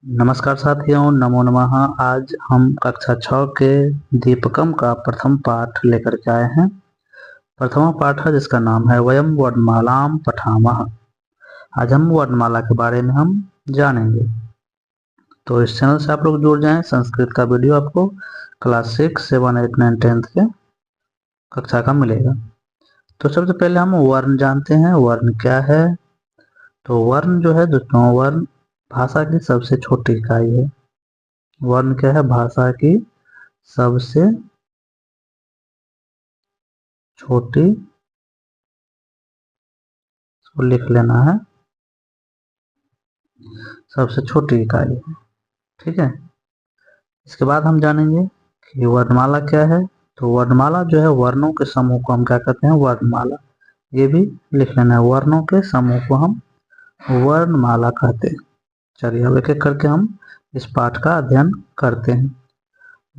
नमस्कार साथियों, नमो नमः। आज हम कक्षा 6 के दीपकम का प्रथम पाठ लेकर के आए हैं। प्रथम पाठ है जिसका नाम है वयम वर्णमालाम पठामः। आज हम वर्णमाला के बारे में हम जानेंगे। तो इस चैनल से आप लोग जुड़ जाएं। संस्कृत का वीडियो आपको क्लास 6, 7, 8, 9, 10 के कक्षा का मिलेगा। तो सबसे पहले हम वर्ण जानते हैं। वर्ण क्या है? तो वर्ण जो है दोस्तों, वर्ण भाषा की सबसे छोटी इकाई है। वर्ण क्या है? भाषा की सबसे छोटी, इसको लिख लेना है, सबसे छोटी इकाई है। ठीक है। इसके बाद हम जानेंगे कि वर्णमाला क्या है। तो वर्णमाला जो है, वर्णों के समूह को हम क्या कहते हैं? वर्णमाला। ये भी लिख लेना है, वर्णों के समूह को हम वर्णमाला कहते हैं। चलिए अब एक एक करके हम इस पाठ का अध्ययन करते हैं।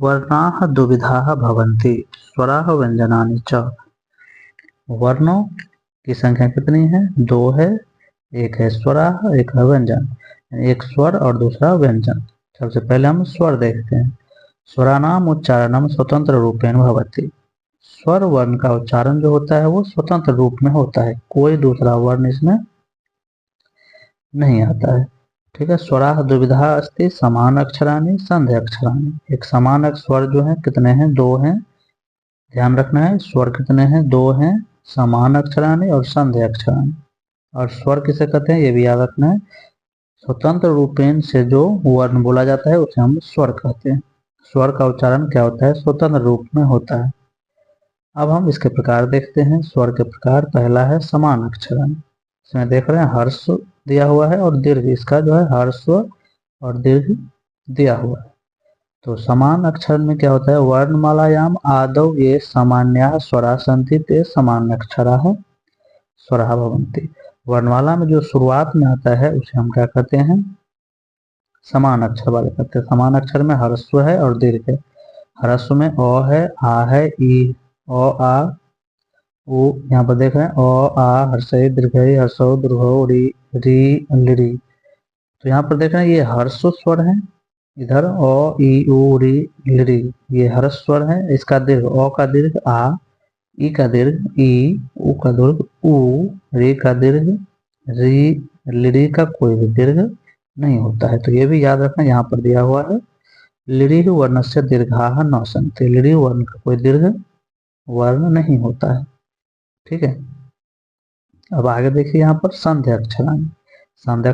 वर्णाः द्विविधाः भवन्ति, स्वराः व्यंजनानि च। वर्णों की संख्या कितनी है? 2 है। एक है स्वराः, एक है व्यंजन। एक स्वर और दूसरा व्यंजन। सबसे पहले हम स्वर देखते हैं। स्वरानाम उच्चारणम स्वतंत्र रूपेण भवति। स्वर वर्ण का उच्चारण जो होता है वो स्वतंत्र रूप में होता है, कोई दूसरा वर्ण इसमें नहीं आता है। ठीक है। स्वराः द्विविधा अस्ति, समान अक्षराणि संधि अक्षराणि। एक समान स्वर जो है कितने हैं? 2 हैं। ध्यान रखना है, स्वर कितने हैं? 2 हैं। समान अक्षराणि और संधि अक्षराणि। और स्वर किसे कहते हैं ये भी याद रखना है। स्वतंत्र रूपेण से जो वर्ण बोला जाता है उसे हम स्वर कहते हैं। स्वर का उच्चारण क्या होता है? स्वतंत्र रूप में होता है। अब हम इसके प्रकार देखते हैं। स्वर के प्रकार, पहला है समान अक्षराणि। इसमें देख रहे हैं हर्ष दिया हुआ है और दीर्घ, इसका जो है हर्ष और दीर्घ दिया हुआ है। तो समान अक्षर में क्या होता है? वर्णमालायाम आदौ ये सामान्याः स्वरा सन्ति ते समान अक्षराः स्वराः भवन्ति। वर्णमाला में जो शुरुआत में आता है उसे हम क्या कहते हैं? समान अक्षर वाले कहते हैं। समान अक्षर में ह्रस्व है और दीर्घ है। ह्रस्व में अ है, आ है, ई, अ, आ, उ। यहाँ पर देख रहे हैं अ, आ, हर्षई, दीर्घई, हर्षो, दीर्घो, री, री, लिरी। तो यहाँ पर देख रहे हैं ये हर्स्व स्वर है। इधर अ, ई, उ, री, लिरी, ये हर्ष स्वर है। इसका दीर्घ, अ का दीर्घ आ, ई का दीर्घ ई, उ का दीर्घ उ, री का दीर्घ री, लिरी का कोई भी दीर्घ नहीं होता है। तो ये भी याद रखना, यहाँ पर दिया हुआ है लिरी वर्ण से दीर्घाः न सन्ति। लिरी वर्ण का कोई दीर्घ वर्ण नहीं होता है। ठीक है। अब आगे देखिए, यहाँ पर संध्या अक्षराणि। संध्या